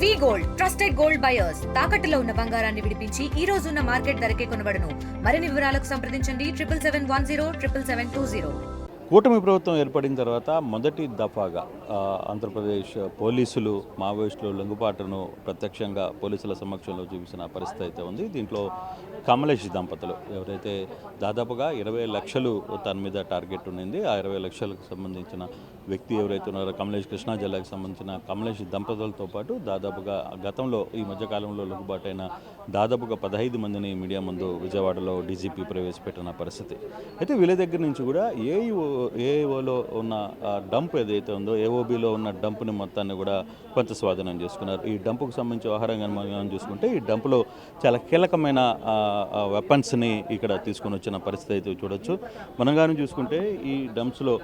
వి gold trusted gold buyers తాకట్టులో ఉన్న బంగారాన్ని విడిపించి ఈ రోజు ఉన్న మార్కెట్ ధరకే కొనబడును. మరిన్ని వివరాలకు సంప్రదించండి 7771077720. కూటమి ప్రభుత్వం ఏర్పడిన తర్వాత మొదటి దఫాగా ఆంధ్రప్రదేశ్ పోలీసులు మావోయిస్టులు లొంగుబాటును ప్రత్యక్షంగా పోలీసుల సమక్షంలో చూపించిన పరిస్థితి అయితే ఉంది. దీంట్లో కమలేష్ దంపతులు ఎవరైతే దాదాపుగా 20 లక్షలు తన మీద టార్గెట్ ఉండింది, ఆ 20 లక్షలకు సంబంధించిన వ్యక్తి ఎవరైతే ఉన్నారో కమలేష్, కృష్ణా జిల్లాకు సంబంధించిన కమలేష్ దంపతులతో పాటు దాదాపుగా గతంలో ఈ మధ్యకాలంలో లొంగుబాటైన దాదాపుగా 15 మందిని మీడియా ముందు విజయవాడలో డీజీపీ ప్రవేశపెట్టిన పరిస్థితి అయితే వీళ్ళ దగ్గర నుంచి కూడా ఏఓలో ఉన్న డంప్ ఏదైతే ఉందో ఏఓబీలో ఉన్న డంప్ని మొత్తాన్ని కూడా కొంత స్వాధీనం చేసుకున్నారు. ఈ డంపుకు సంబంధించి వ్యవహారంగా మనం చూసుకుంటే ఈ డంపులో చాలా కీలకమైన వెపన్స్ని ఇక్కడ తీసుకొని వచ్చిన పరిస్థితి అయితే చూడొచ్చు. మనం కానీ చూసుకుంటే ఈ డంప్స్లో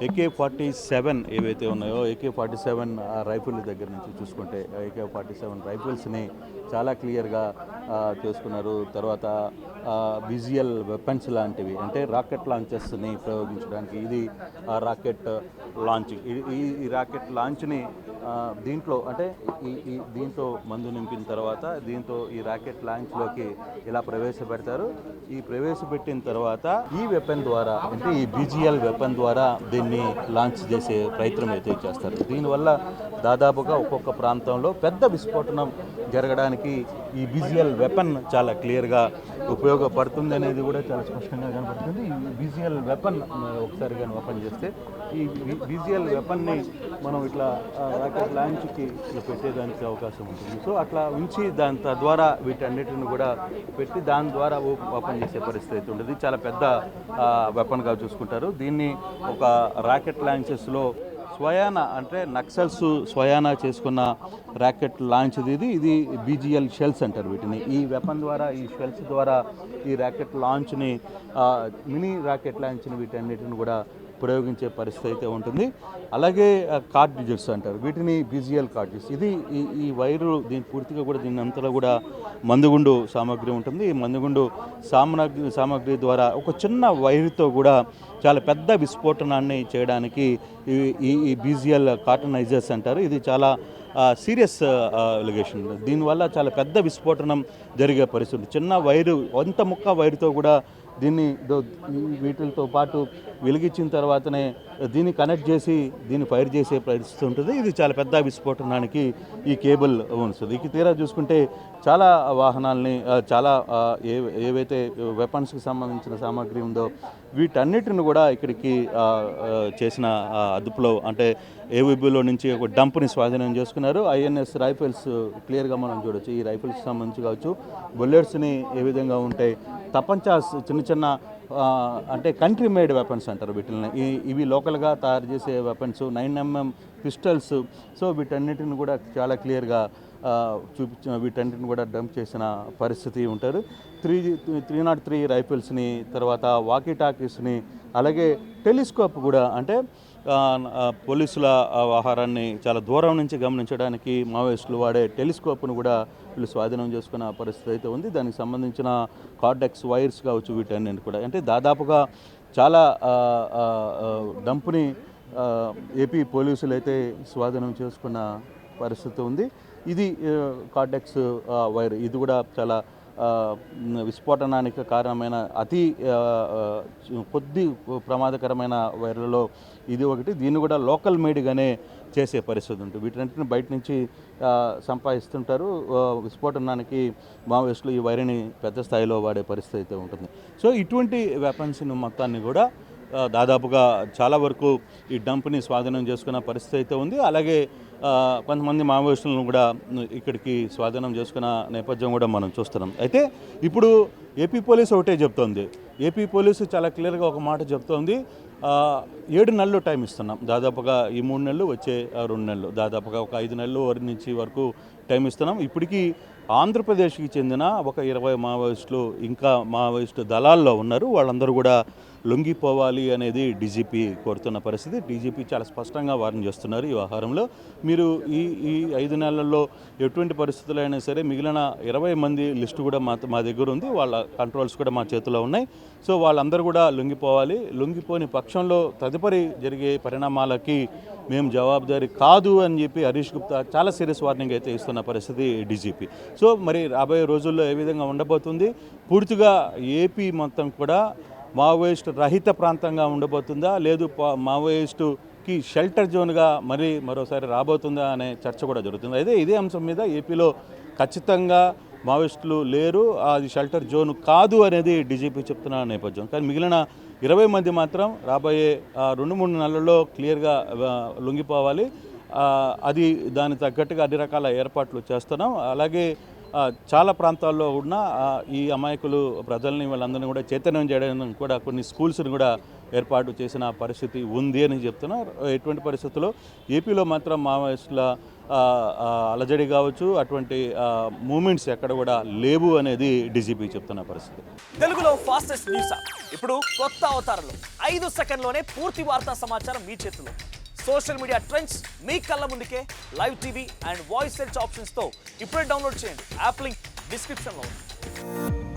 AK-47 ఏవైతే ఉన్నాయో AK-47 రైఫిల్ దగ్గర నుంచి చూసుకుంటే AK-47 రైఫిల్స్ని చాలా క్లియర్గా చేసుకున్నారు. తర్వాత విజువల్ వెపన్స్ లాంటివి అంటే రాకెట్ లాంచెస్ని ప్రయోగించడానికి ఇది రాకెట్ లాంచ్, ఈ రాకెట్ లాంచ్ని దీంట్లో అంటే దీంతో మందు నింపిన తర్వాత దీంతో ఈ రాకెట్ లాంచ్లోకి ఇలా ప్రవేశపెడతారు. ఈ ప్రవేశపెట్టిన తర్వాత ఈ వెపన్ ద్వారా అంటే ఈ విజువల్ వెపన్ ద్వారా దీన్ని లాంచ్ చేసే ప్రయత్నం అయితే చేస్తారు. దీనివల్ల దాదాపుగా ఒక్కొక్క ప్రాంతంలో పెద్ద విస్ఫోటనం జరగడానికి ఈ విజువల్ వెపన్ చాలా క్లియర్గా ఉపయోగపడుతుంది అనేది కూడా చాలా స్పష్టంగా కనపడుతుంది. ఈ విజువల్ వెపన్ ఒకసారి కానీ ఓపెన్ చేస్తే ఈ విజువల్ వెపన్ని మనం ఇట్లా రాకెట్ లాంచ్కి పెట్టేదానికి అవకాశం ఉంటుంది. సో అట్లా ఉంచి దాని ద్వారా వీటన్నిటిని కూడా పెట్టి దాని ద్వారా ఓపెన్ చేసే పరిస్థితి అయితే ఉంటుంది. చాలా పెద్ద వెపన్గా చూసుకుంటారు. దీన్ని ఒక రాకెట్ లాంచెస్లో స్వయాన అంటే నక్సల్స్ స్వయానా చేసుకున్న రాకెట్ లాంచ్ ఇది BGL షెల్స్ అంటారు వీటిని. ఈ వెపన్ ద్వారా ఈ షెల్స్ ద్వారా ఈ రాకెట్ లాంచ్ని మినీ రాకెట్ లాంచ్ని వీటన్నిటిని కూడా ప్రయోగించే పరిస్థితి అయితే ఉంటుంది. అలాగే కార్ట్రిడ్జెస్ అంటారు వీటిని BGL కార్ట్రిడ్జెస్. ఇది ఈ వైరు దీని పూర్తిగా కూడా దీని అంతలో కూడా మందుగుండు సామాగ్రి ఉంటుంది. ఈ మందుగుండు సామాగ్రి ద్వారా ఒక చిన్న వైరుతో కూడా చాలా పెద్ద విస్ఫోటనాన్ని చేయడానికి ఈ BGL కార్టనైజర్స్ అంటారు. ఇది చాలా సీరియస్ ఎలిగేషన్. దీనివల్ల చాలా పెద్ద విస్ఫోటనం జరిగే పరిస్థితి. చిన్న వైరు వంత ముక్క వైరుతో కూడా దీన్ని వీటితో పాటు వెలిగించిన తర్వాతనే దీన్ని కనెక్ట్ చేసి దీన్ని ఫైర్ చేసే పరిస్థితి ఉంటుంది. ఇది చాలా పెద్ద విస్ఫోటనానికి ఈ కేబుల్ ఉంటుంది. ఇక తీరా చూసుకుంటే చాలా వాహనాలని చాలా ఏవైతే వెపన్స్కి సంబంధించిన సామాగ్రి ఉందో వీటన్నిటిని కూడా ఇక్కడికి చేసిన అదుపులో అంటే ఏవీబీలో నుంచి ఒక డంప్ని స్వాధీనం చేసుకున్నారు. INS రైఫిల్స్ క్లియర్గా మనం చూడొచ్చు. ఈ రైఫిల్స్కి సంబంధించి కావచ్చు బుల్లెట్స్ని ఏ విధంగా ఉంటాయి, తపంచాస్ చిన్న అంటే కంట్రీ మేడ్ వెపన్స్ అంటారు వీటిని. ఇవి లోకల్గా తయారు చేసే వెపన్స్ 9mm పిస్టల్స్. సో వీటన్నిటిని కూడా చాలా క్లియర్గా చూపించిన వీటన్నిటిని కూడా డంప్ చేసిన పరిస్థితి ఉంటారు. 303 రైఫిల్స్ని, తర్వాత వాకీ టాకీస్ని, అలాగే టెలిస్కోప్ కూడా అంటే పోలీసుల వ్యవహారాన్ని చాలా దూరం నుంచి గమనించడానికి మావోయిస్టులు వాడే టెలిస్కోప్ను కూడా వీళ్ళు స్వాధీనం చేసుకున్న పరిస్థితి అయితే ఉంది. దానికి సంబంధించిన కార్డెక్స్ వైర్స్ కావచ్చు వీటన్నింటి కూడా అంటే దాదాపుగా చాలా డంప్ని ఏపీ పోలీసులు అయితే స్వాధీనం చేసుకున్న పరిస్థితి ఉంది. ఇది కార్డెక్స్ వైర్, ఇది కూడా చాలా విస్ఫోటనానికి కారణమైన అతి కొద్ది ప్రమాదకరమైన వైర్లలో ఇది ఒకటి. దీన్ని కూడా లోకల్ మేడ్గానే చేసే పరిస్థితి ఉంటుంది. వీటన్నిటిని బయట నుంచి సంపాదిస్తుంటారు. విస్ఫోటనానికి మావోయిస్టులు ఈ వైర్ని పెద్ద స్థాయిలో వాడే పరిస్థితి అయితే ఉంటుంది. సో ఇటువంటి వెపన్స్ని మొత్తాన్ని కూడా దాదాపుగా చాలా వరకు ఈ డంప్ని స్వాధీనం చేసుకున్న పరిస్థితి అయితే ఉంది. అలాగే కొంతమంది మావోయిస్టులను కూడా ఇక్కడికి స్వాధీనం చేసుకున్న నేపథ్యం కూడా మనం చూస్తున్నాం. అయితే ఇప్పుడు ఏపీ పోలీసు ఒకటే చెప్తోంది. ఏపీ పోలీసు చాలా క్లియర్గా ఒక మాట చెప్తోంది, 7 నెలలు టైం ఇస్తున్నాం. దాదాపుగా ఈ 3 నెలలు వచ్చే 2 నెలలు దాదాపుగా ఒక 5 నెలలు వరకు టైం ఇస్తున్నాం. ఇప్పటికీ ఆంధ్రప్రదేశ్కి చెందిన ఒక 20 మావోయిస్టులు ఇంకా మావోయిస్టు దళాల్లో ఉన్నారు. వాళ్ళందరూ కూడా లొంగిపోవాలి అనేది డీజీపీ కోరుతున్న పరిస్థితి. డీజీపీ చాలా స్పష్టంగా వార్న్ చేస్తున్నారు. ఈ వ్యవహారంలో మీరు ఈ ఈ 5 నెలల్లో ఎటువంటి పరిస్థితులు అయినా సరే మిగిలిన 20 మంది లిస్టు కూడా మా దగ్గర ఉంది. వాళ్ళ కంట్రోల్స్ కూడా మా చేతిలో ఉన్నాయి. సో వాళ్ళందరూ కూడా లొంగిపోవాలి. లొంగిపోని పక్షంలో తదుపరి జరిగే పరిణామాలకి మేము జవాబుదారీ కాదు అని చెప్పి హరీష్ గుప్తా చాలా సీరియస్ వార్నింగ్ అయితే ఇస్తున్న పరిస్థితి డీజీపీ. సో మరి రాబోయే రోజుల్లో ఏ విధంగా ఉండబోతుంది, పూర్తిగా ఏపీ మొత్తం కూడా మావోయిస్ట్ రహిత ప్రాంతంగా ఉండబోతుందా, లేదు మావోయిస్టుకి షెల్టర్ జోన్గా మరోసారి రాబోతుందా అనే చర్చ కూడా జరుగుతుంది. అయితే ఇదే అంశం మీద ఏపీలో ఖచ్చితంగా మావోయిస్టులు లేరు, అది షెల్టర్ జోన్ కాదు అనేది డీజీపీ చెప్తున్న నేపథ్యం. కానీ మిగిలిన 20 మంది మాత్రం రాబోయే 2-3 నెలల్లో క్లియర్గా లొంగిపోవాలి. అది దానికి తగ్గట్టుగా అన్ని రకాల ఏర్పాట్లు చేస్తున్నాం. అలాగే చాలా ప్రాంతాల్లో ఉన్న ఈ అమాయకులు ప్రజల్ని వాళ్ళందరినీ కూడా చైతన్యం చేయడానికి కూడా కొన్ని స్కూల్స్ని కూడా ఏర్పాటు చేసిన పరిస్థితి ఉంది అని చెప్తున్నారు. ఎటువంటి పరిస్థితుల్లో ఏపీలో మాత్రం మావోయిస్టుల అలజడి కావచ్చు, అటువంటి మూమెంట్స్ ఎక్కడ కూడా లేవు అనేది డీజీపీ చెప్తున్న పరిస్థితి. తెలుగులో ఫాస్టెస్ట్ న్యూస్ ఇప్పుడు కొత్త అవతారంలో 5 సెకండ్లోనే పూర్తి వార్తా సమాచారం మీ చేతిలో. సోషల్ మీడియా ట్రెండ్స్ మీ కళ్ళ ముందుకే live TV and voice search ఆప్షన్స్తో ఇప్పుడే డౌన్లోడ్ చేయండి. యాప్ లింక్ డిస్క్రిప్షన్లో ఉంది.